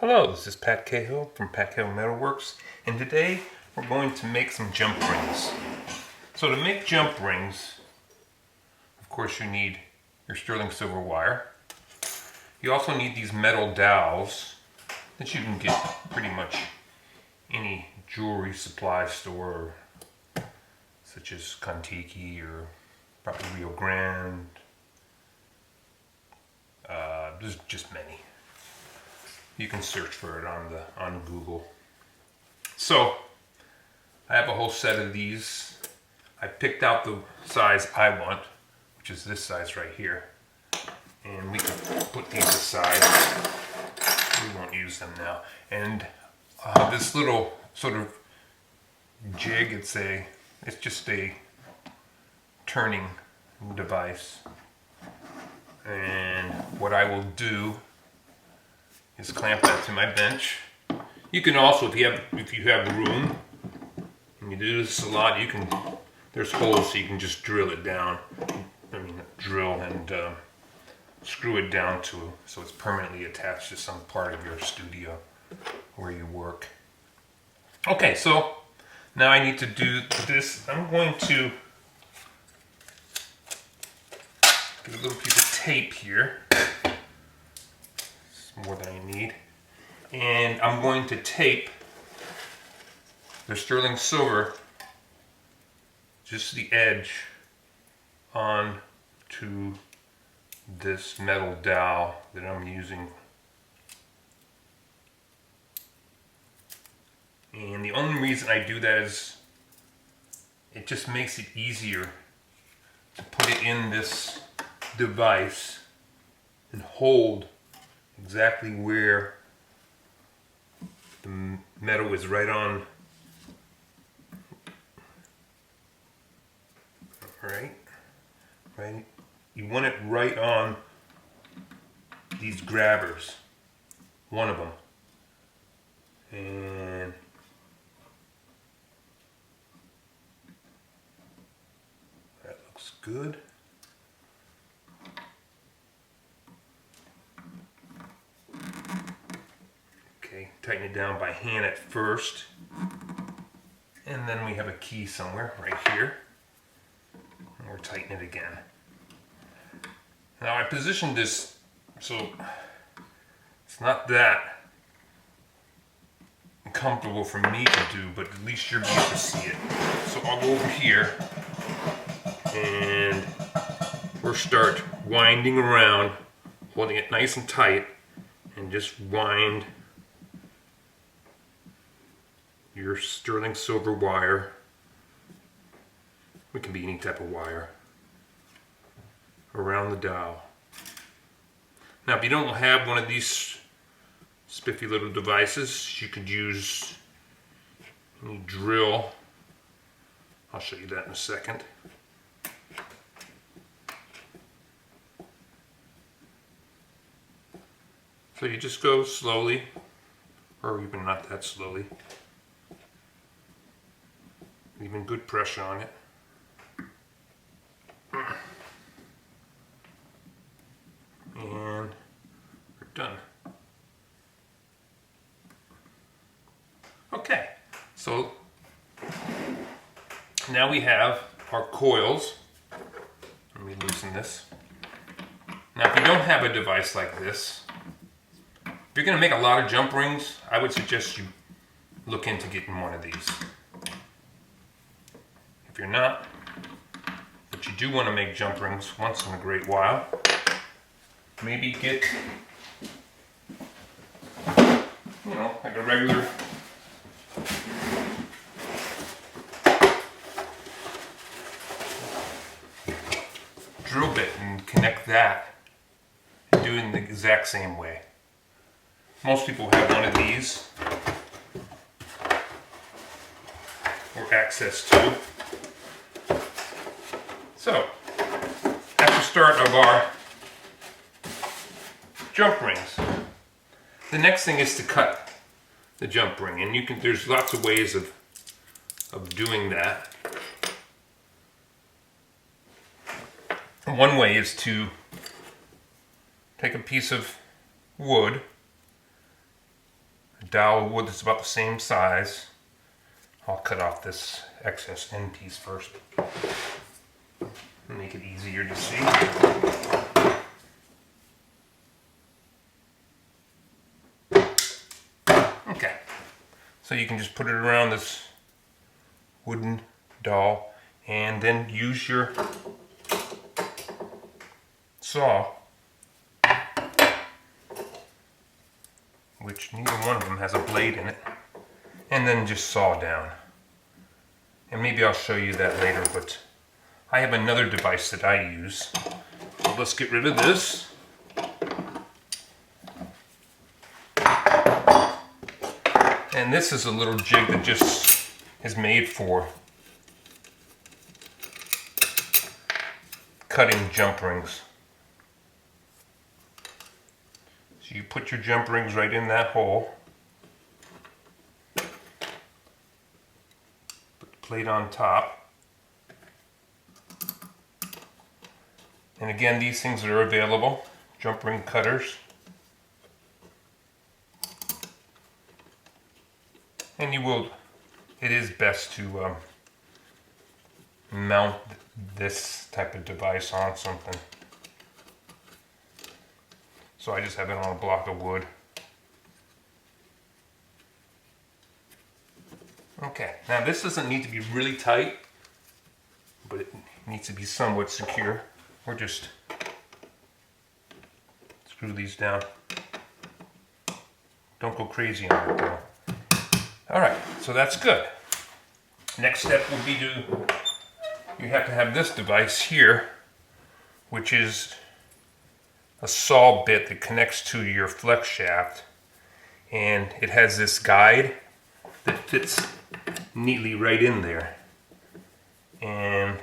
Hello, this is Pat Cahill from Pat Cahill Metalworks, and today we're going to make some jump rings. So to make jump rings, of course you need your sterling silver wire. You also need these metal dowels that you can get pretty much any jewelry supply store, such as Kontiki or probably Rio Grande. There's just many. You can search for it on Google. So I have a whole set of these. I picked out the size I want, which is this size right here. And we can put these aside. We won't use them now. And this little sort of jig, it's just a turning device. And what I will do is clamp that to my bench. You can also, if you have room, and you do this a lot, there's holes so you can just drill it down. Drill and screw it down so it's permanently attached to some part of your studio where you work. Okay, so now I need to do this. I'm going to get a little piece of tape here. More than I need, and I'm going to tape the sterling silver, just the edge, on to this metal dowel that I'm using. And the only reason I do that is it just makes it easier to put it in this device and hold exactly where the metal is right on. Right. You want it right on these grabbers, one of them, and that looks good. Tighten it down by hand at first, and then we have a key somewhere right here, and we'll tighten it again. Now I positioned this so it's not that comfortable for me to do, but at least you're able to see it. So I'll go over here and we'll start winding around, holding it nice and tight, and just wind your sterling silver wire. It can be any type of wire around the dowel. Now if you don't have one of these spiffy little devices, you could use any drill. I'll show you that in a second. So you just go slowly, or even not that slowly. Leaving good pressure on it. And we're done. Okay, so now we have our coils. Let me loosen this. Now if you don't have a device like this, if you're going to make a lot of jump rings, I would suggest you look into getting one of these. If you're not, but you do want to make jump rings once in a great while, maybe get, like a regular drill bit and connect that and do it in the exact same way. Most people have one of these or access to. So, that's the start of our jump rings. The next thing is to cut the jump ring, and there's lots of ways of doing that. One way is to take a piece of wood dowel wood that's about the same size. I'll cut off this excess end piece first. Make it easier to see. Okay, so you can just put it around this wooden dowel and then use your saw, which neither one of them has a blade in it, and then just saw down. And maybe I'll show you that later, but I have another device that I use. So let's get rid of this. And this is a little jig that just is made for cutting jump rings. So you put your jump rings right in that hole. Put the plate on top. And again, these things are available, jump ring cutters. And it is best to mount this type of device on something. So I just have it on a block of wood. Okay, now this doesn't need to be really tight, but it needs to be somewhat secure. Or just screw these down. Don't go crazy on it though. Alright, so that's good. Next step will be you have to have this device here, which is a saw bit that connects to your flex shaft, and it has this guide that fits neatly right in there. And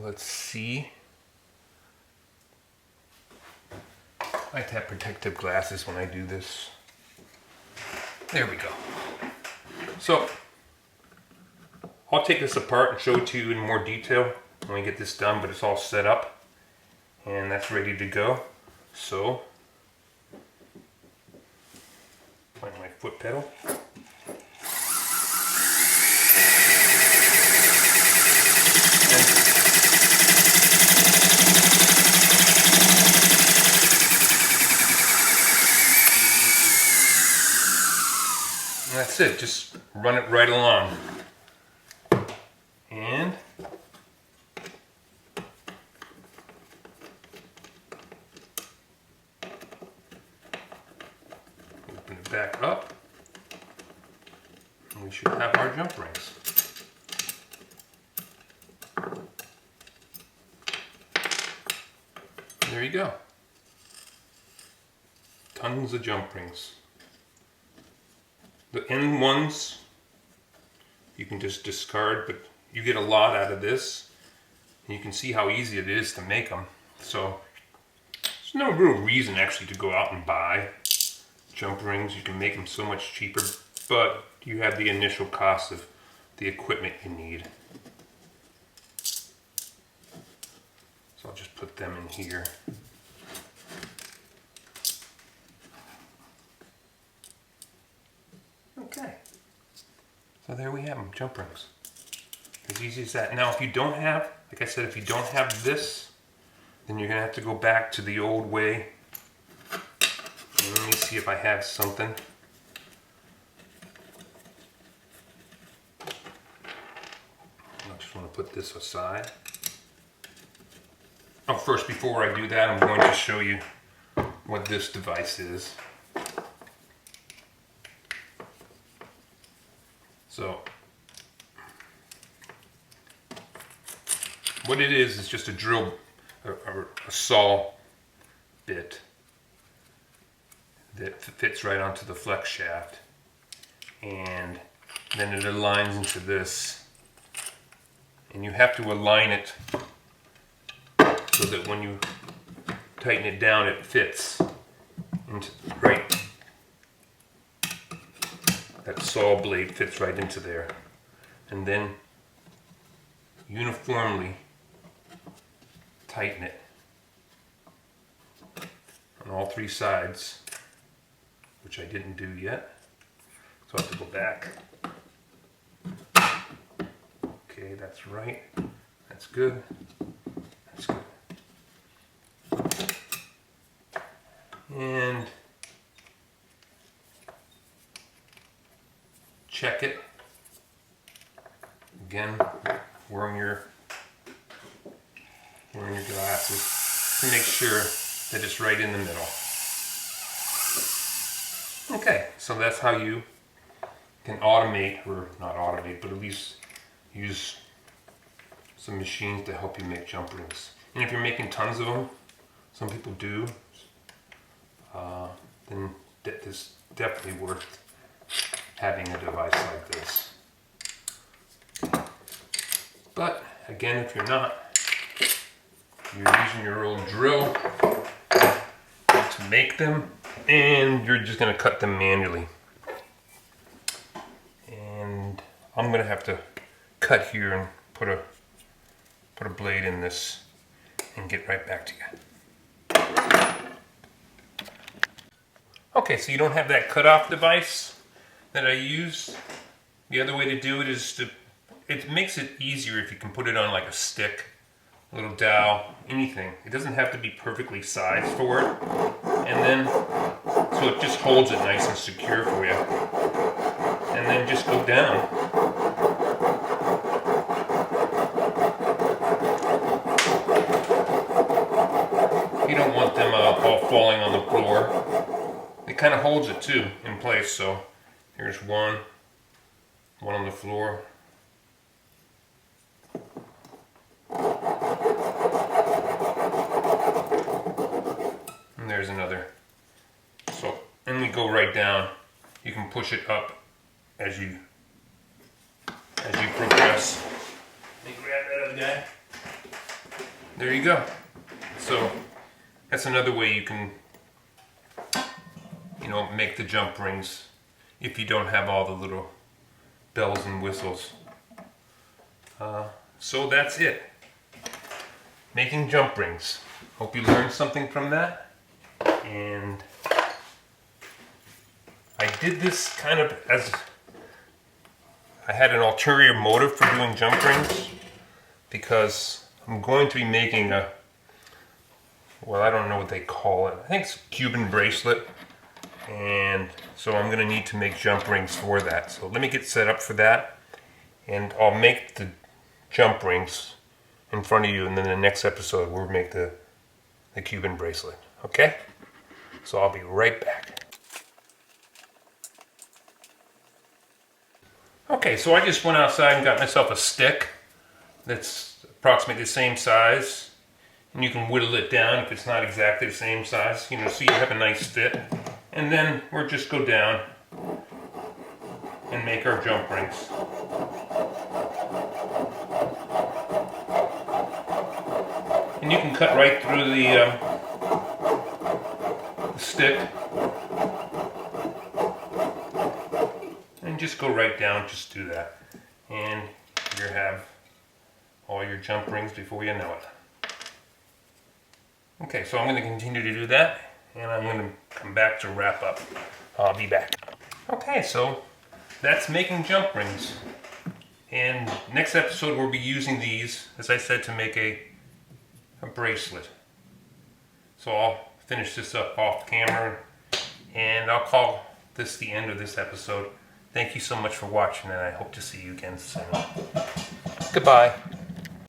let's see. I like to have protective glasses when I do this. There we go. So I'll take this apart and show it to you in more detail when we get this done, but it's all set up and that's ready to go. So, find my foot pedal. And that's it, just run it right along. And open it back up. And we should have our jump rings. There you go. Tons of jump rings. The end ones you can just discard, but you get a lot out of this. And you can see how easy it is to make them. So there's no real reason actually to go out and buy jump rings. You can make them so much cheaper, but you have the initial cost of the equipment you need. So I'll just put them in here. Okay, so there we have them, jump rings. As easy as that. Now if you don't have, like I said, if you don't have this, then you're going to have to go back to the old way. And let me see if I have something. I just want to put this aside. Oh, first, before I do that, I'm going to show you what this device is. So, what it is just a drill, a saw bit that fits right onto the flex shaft, and then it aligns into this, and you have to align it so that when you tighten it down it fits into right. That saw blade fits right into there, and then uniformly tighten it on all 3 sides, which I didn't do yet. So I have to go back. Okay, that's right. That's good. That's good. And check it. Again, wearing your glasses to make sure that it's right in the middle. Okay, so that's how you can automate, or not automate, but at least use some machines to help you make jump rings. And if you're making tons of them, some people do, then it's definitely worth having a device like this. But again, if you're not, you're using your old drill to make them, and you're just going to cut them manually. And I'm going to have to cut here and put a blade in this and get right back to you. Okay, so you don't have that cutoff device that I use. The other way to do it is it makes it easier if you can put it on like a stick, a little dowel, anything. It doesn't have to be perfectly sized for it. And then, so it just holds it nice and secure for you. And then just go down. You don't want them all falling on the floor. It kind of holds it too in place. So here's one on the floor. And there's another. So, and we go right down. You can push it up as you progress. Let me grab that other guy. There you go. So that's another way you can, make the jump rings if you don't have all the little bells and whistles. So that's it. Making jump rings. Hope you learned something from that. And I did this kind of as I had an ulterior motive for doing jump rings, because I'm going to be making I don't know what they call it. I think it's a Cuban bracelet. And so I'm going to need to make jump rings for that. So let me get set up for that. And I'll make the jump rings in front of you. And then the next episode we'll make the Cuban bracelet. Okay? So I'll be right back. Okay, so I just went outside and got myself a stick that's approximately the same size. And you can whittle it down if it's not exactly the same size, so you have a nice fit. And then we'll just go down and make our jump rings. And you can cut right through the stick. And just go right down, just do that. And you have all your jump rings before you know it. Okay, so I'm going to continue to do that, and I'm going to come back to wrap up. I'll be back. Okay, so that's making jump rings. And next episode we'll be using these, as I said, to make a bracelet. So I'll finish this up off camera, and I'll call this the end of this episode. Thank you so much for watching, and I hope to see you again soon. Goodbye.